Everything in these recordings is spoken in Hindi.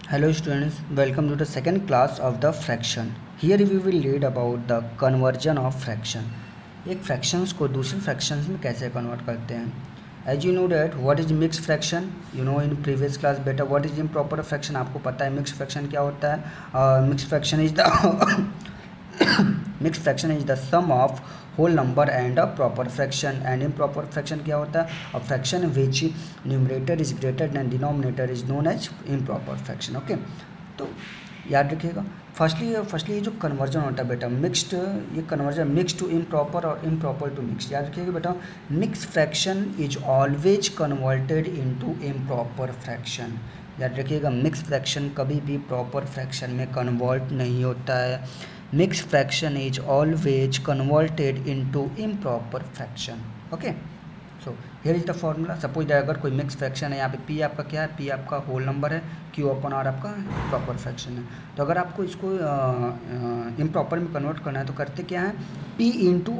Hello students, welcome to the second class of the fraction. Here we will read about the conversion of fraction. एक fractions को दूसरे fractions में कैसे convert करते हैं. As you know that what is mixed fraction, you know in previous class beta what is improper fraction, आपको पता है mixed fraction क्या होता है. Mixed fraction is the mixed fraction is the sum of whole number and a proper fraction. And improper fraction क्या होता है, a fraction which numerator is greater than denominator is known as improper fraction. Okay तो याद रखिएगा. फर्स्टली ये जो कन्वर्जन होता है बेटा मिक्स्ड, ये कन्वर्जन मिक्स टू इम्प्रॉपर और इम्प्रॉपर टू मिक्स. याद रखिएगा बेटा mix fraction is always converted into improper fraction. याद रखिएगा मिक्स फ्रैक्शन कभी भी प्रॉपर फ्रैक्शन में कन्वर्ट नहीं होता है. Mixed fraction is always converted into improper fraction. Okay, so here is the formula. Suppose that अगर कोई mixed fraction है, यहाँ पे p आपका क्या है, p आपका होल नंबर है, q अपन r आपका प्रॉपर फ्रैक्शन है. तो अगर आपको इसको इम्प्रॉपर में कन्वर्ट करना है तो करते क्या है, p into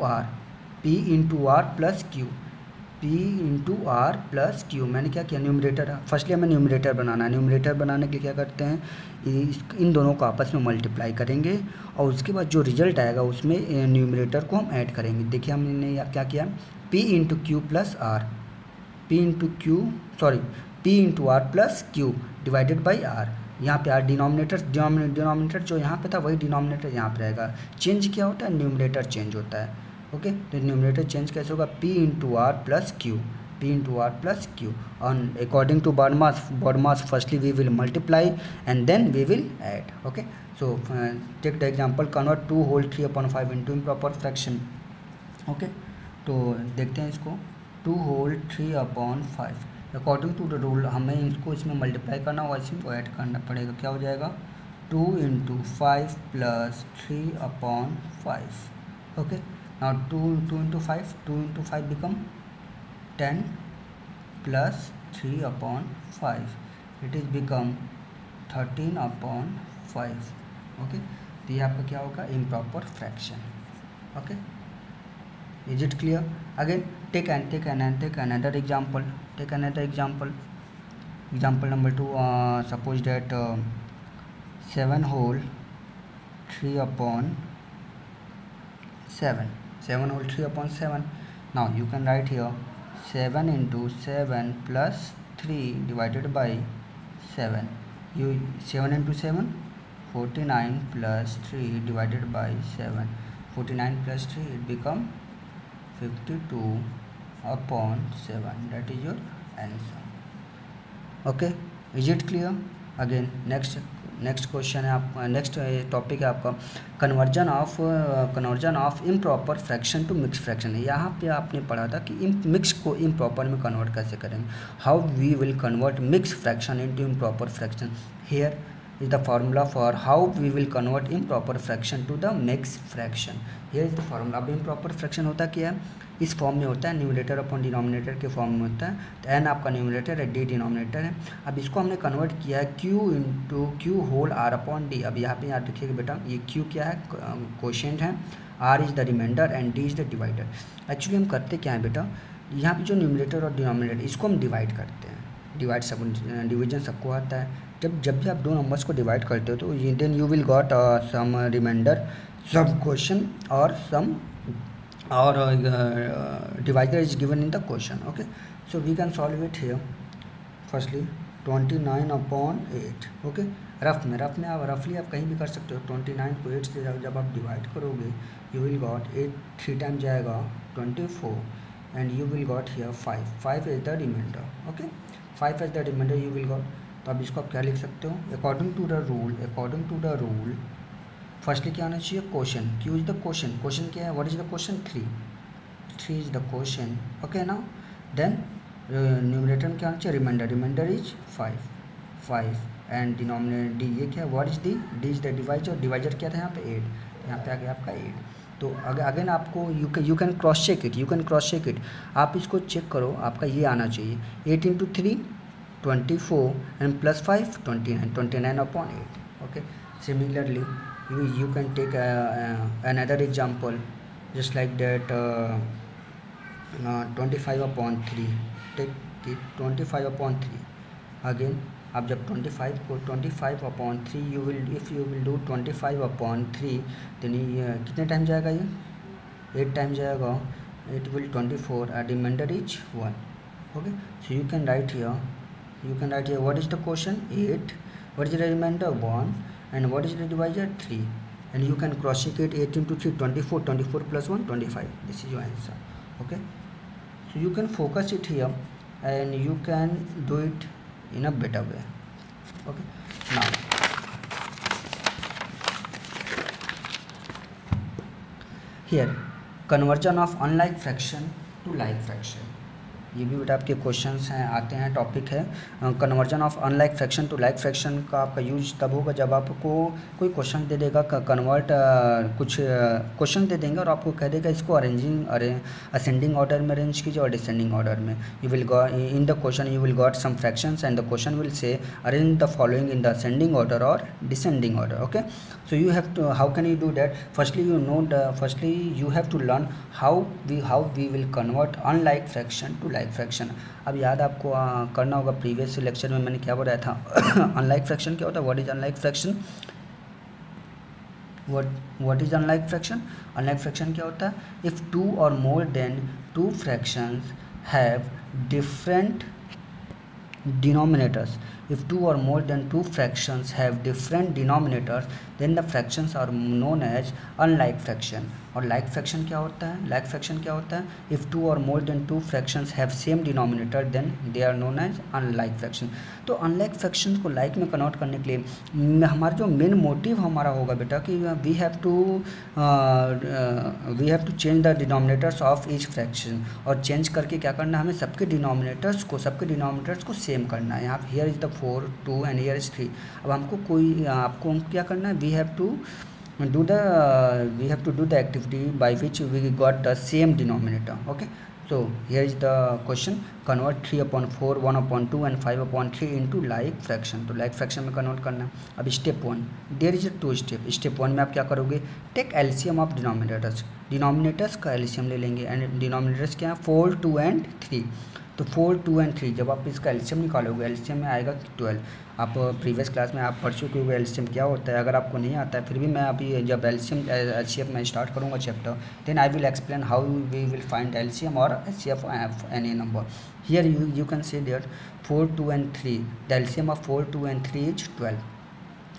R plus Q, p into R plus Q. मैंने क्या किया, न्यूमरेटर है. फर्स्टली हमें न्यूमरेटर बनाना है. न्यूमरेटर बनाने के लिए क्या करते हैं, इन दोनों को आपस में मल्टीप्लाई करेंगे और उसके बाद जो रिजल्ट आएगा उसमें न्यूमरेटर को हम ऐड करेंगे. देखिए हमने क्या किया, p into Q plus R, p into R plus Q divided by R. यहाँ पे आर डिनोमिनेटर जो यहाँ पे था वही डिनोमिनेटर यहाँ पे रहेगा. चेंज क्या होता है, न्यूमरेटर चेंज होता है. ओके तो न्यूमरेटर चेंज कैसे होगा, p into R plus Q, p into r plus q. On according to body mass firstly we will multiply and then we will add. Okay, so take the example, convert 2 whole 3/5 into improper fraction. Okay, तो देखते हैं इसको 2 whole 3/5. According to the rule हमें इसको इसमें मल्टीप्लाई करना होगा, इसी को ऐड करना पड़ेगा. क्या हो जाएगा, 2 into 5 plus 3/5. Okay, now 2 into 5 become 10 plus 3/5. It is become 13/5. Okay तो ये आपका क्या होगा, improper fraction. Okay is it clear. Again take another example. Example number 2. Suppose that 7 whole 3/7. 7 whole 3/7. Now you can write here 7 into 7 plus 3 divided by 7. 7 into 7 49 plus 3 divided by 7. 49 plus 3 it become 52/7. That is your answer. Okay, is it clear. Again next question है आपका, नेक्स्ट टॉपिक है आपका conversion of improper fraction to mix fraction. यहाँ पे आपने पढ़ा था कि मिक्स को इम्प्रॉपर में कन्वर्ट कैसे करेंगे. How we will convert mix fraction into improper fraction. Here is the formula for how we will convert improper fraction to the mixed fraction. Here is the formula. अब improper fraction होता क्या है, इस फॉर्म में होता है, न्यूमरेटर अपॉन डिनोमिनेटर के फॉर्म में होता है. तो n आपका न्यूमरेटर है, d डिनोमिनेटर है. अब इसको हमने कन्वर्ट किया है q into Q whole r upon d. अब यहाँ पे याद रखिएगा बेटा ये q क्या है, कोशेंट है, r is the remainder and d is the divider. Actually हम करते क्या है बेटा, यहाँ पे जो न्यूमरेटर और डिनोमिनेटर इसको हम डिवाइड करते हैं. डिवीजन सबको आता है. जब भी आप दो नंबर्स को डिवाइड करते हो तो then you will got some reminder, some question और सम और divider is given in the question. Okay so we can solve it here. Firstly 29/8. Okay rough में आप रफली आप कहीं भी कर सकते हो. 29 को 8 से जब आप डिवाइड करोगे यू विल गॉट 8 3 टाइम जाएगा 24 and you will got here 5 is the reminder. Okay 5 is the reminder you will got. तो अब इसको आप क्या लिख सकते हो, according to the rule firstly क्या होना चाहिए, question. Q is the question क्या है, what is the question, 3 is the question. Okay ना देन न्यूमरेटर में क्या होना चाहिए, reminder is 5 and denominator D. ये क्या है, what is D is the divisor क्या था यहाँ पे 8, यहाँ पे आ गया आपका 8. तो अगेन आपको you can cross check it. आप इसको चेक करो, आपका ये आना चाहिए 8 into 3 24 and plus 5 29/8. Okay, similarly you can take another example just like that. 25/3. Take it 25/3 again आप जब 25 को 25/3 you will if you will do 25/3 then कितने टाइम जाएगा ये 8 टाइम जाएगा. It will 24 and remainder is 1. Okay, so you can write here what is the question 8, what is the remainder 1, and what is the divisor 3, and you can cross check it 8 into 3 24 plus 1 25. This is your answer. Okay, so you can focus it here and you can do it in a better way. Okay, now here conversion of unlike fraction to like fraction, ये भी बेटा आपके क्वेश्चंस हैं आते हैं. टॉपिक है conversion of unlike fraction to like fraction का आपका यूज तब होगा जब आपको कोई क्वेश्चन दे देगा कन्वर्ट कुछ क्वेश्चन दे देंगे और आपको कह देगा इसको असेंडिंग ऑर्डर में अरेंज कीजिए और डिसेंडिंग ऑर्डर में. You will got in the question you will got some fractions and the question will say arrange the following in the ascending order और descending order. Okay, so you have to how can you do that? Firstly you have to learn how we will convert unlike fraction to like fraction. अब याद आपको करना होगा प्रीवियस लेक्चर में मैंने क्या बताया था. अनलाइक फ्रैक्शन क्या होता है? What is unlike fraction? what is unlike fraction? Unlike fraction क्या होता है? If two or more than two fractions have different denominators, if two or more than two fractions have different denominators then the fractions are known as unlike fraction. और like fraction क्या होता है? Like fraction क्या होता है? If two or more than two fractions have same denominator then they are known as unlike fraction. तो unlike fraction को like में कन्वर्ट करने के लिए हमारा जो मेन मोटिव हमारा होगा बेटा कि we have to change the denominators of each fraction. और चेंज करके क्या करना है? हमें सबके डिनोमिनेटर्स को सेम करना है. यहाँ here is the 4 2 and here is 3. अब आपको क्या करना है? We have to do the activity by which we got the same denominator. Okay, so here is the question, convert 3/4 1/2 and 5/3 into like fraction. तो like fraction में कन्वर्ट करना है. अब step 1 there is 2 step. Step 1 में आप क्या करोगे? टेक एलसीएम ऑफ डिनोमिनेटर्स का एलसीएम ले लेंगे. एंड डिनोमिनेटर्स क्या है? 4 2 एंड 3. तो 4 2 एंड 3 जब आप इसका एलसीएम निकालोगे एलसीएम में आएगा 12. आप प्रीवियस क्लास में आप पढ़ चुके हुए एलसीएम क्या होता है. अगर आपको नहीं आता है फिर भी मैं अभी जब एलसीएम एचसीएफ में स्टार्ट करूँगा chapter then I will explain how we will find LCM और HCF of any number. Here you can say that 4 2 and 3 the LCM of 4 2 and 3 is 12.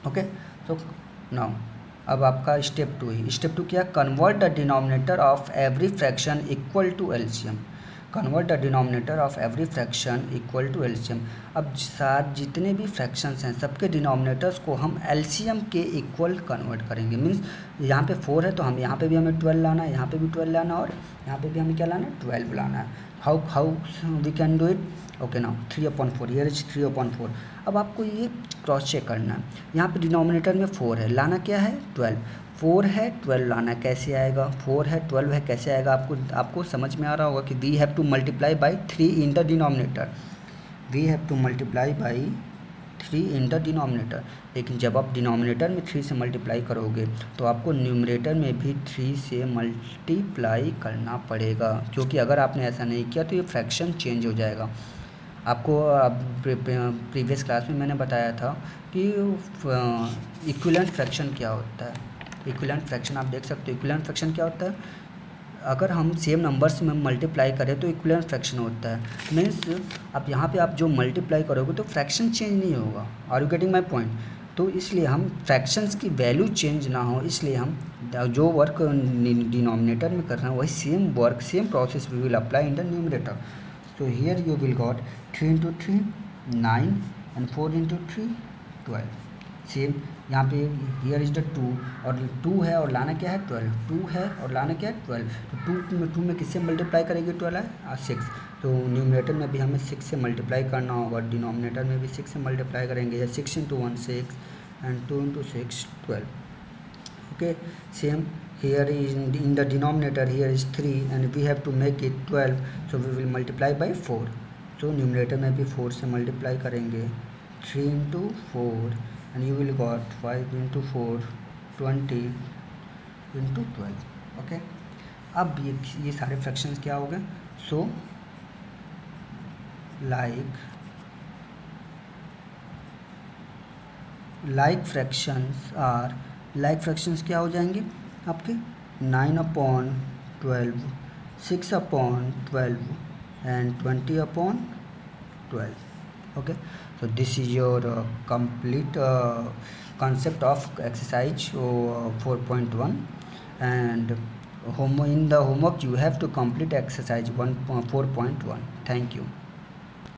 Okay, so now अब आपका स्टेप 2 है. स्टेप 2 क्या? Convert the denominator of every fraction equal to LCM. Convert the denominator of every fraction equal to LCM. अब साथ जितने भी फ्रैक्शंस हैं सबके डिनोमिनेटर्स को हम एलसीएम के इक्वल कन्वर्ट करेंगे. मीन्स यहाँ पे 4 है तो हम यहाँ पे भी हमें 12 लाना है, यहाँ पे भी 12 लाना और यहाँ पे भी हमें क्या लाना है? 12 लाना है. How we can do it? Okay, now 3/4 here is 3/4. अब आपको ये क्रॉस चेक करना है. यहाँ पे डिनोमिनेटर में 4 है, लाना क्या है? 12. 4 है 12 लाना कैसे आएगा? 4 है 12 है कैसे आएगा? आपको समझ में आ रहा होगा कि we have to multiply by 3 in the denominator. We have to multiply by 3 in the denominator. लेकिन जब आप डिनोमिनेटर में 3 से मल्टीप्लाई करोगे तो आपको न्यूमरेटर में भी 3 से मल्टीप्लाई करना पड़ेगा, क्योंकि अगर आपने ऐसा नहीं किया तो ये फ्रैक्शन चेंज हो जाएगा. आपको प्रीवियस क्लास में मैंने बताया था कि इक्विवेलेंट फ्रैक्शन क्या होता है. इक्विवेलेंट फ्रैक्शन आप देख सकते हो. इक्विवेलेंट फ्रैक्शन क्या होता है? अगर हम सेम नंबर्स में मल्टीप्लाई करें तो इक्विवेलेंट फ्रैक्शन होता है. मीन्स अब यहाँ पे आप जो मल्टीप्लाई करोगे तो फ्रैक्शन चेंज नहीं होगा. Are you getting my point? तो इसलिए हम फ्रैक्शंस की वैल्यू चेंज ना हो इसलिए हम जो वर्क डिनोमिनेटर में कर रहे हैं वही same process we will apply in the numerator. So here you will got 3 into 3 9 and 4 into 3 12. Same यहाँ पे हियर इज द 2 और 2 है और लाना क्या है? 12. 2 है और लाना क्या है? 12. तो 2 में किससे मल्टीप्लाई करेंगे? 12 है 6. तो न्यूमरेटर में भी हमें 6 से मल्टीप्लाई करना होगा, डिनोमिनेटर में भी 6 से मल्टीप्लाई करेंगे. 6 into 1 6 and 2 into 6 12. Okay, same here is in the denominator here is 3 and we have to make it 12, so we will multiply by 4. So numerator में भी 4 से मल्टीप्लाई करेंगे. 3 into 4 and you will got 5 into 4 20 into 12. Okay, अब ये सारे फ्रैक्शंस क्या हो गए? So like like fractions are, like fractions क्या हो जाएंगे आपके 9/12, 6/12 and 20/12. Okay, so this is your complete concept of exercise 4.1, and in the homework you have to complete exercise 4.1. Thank you.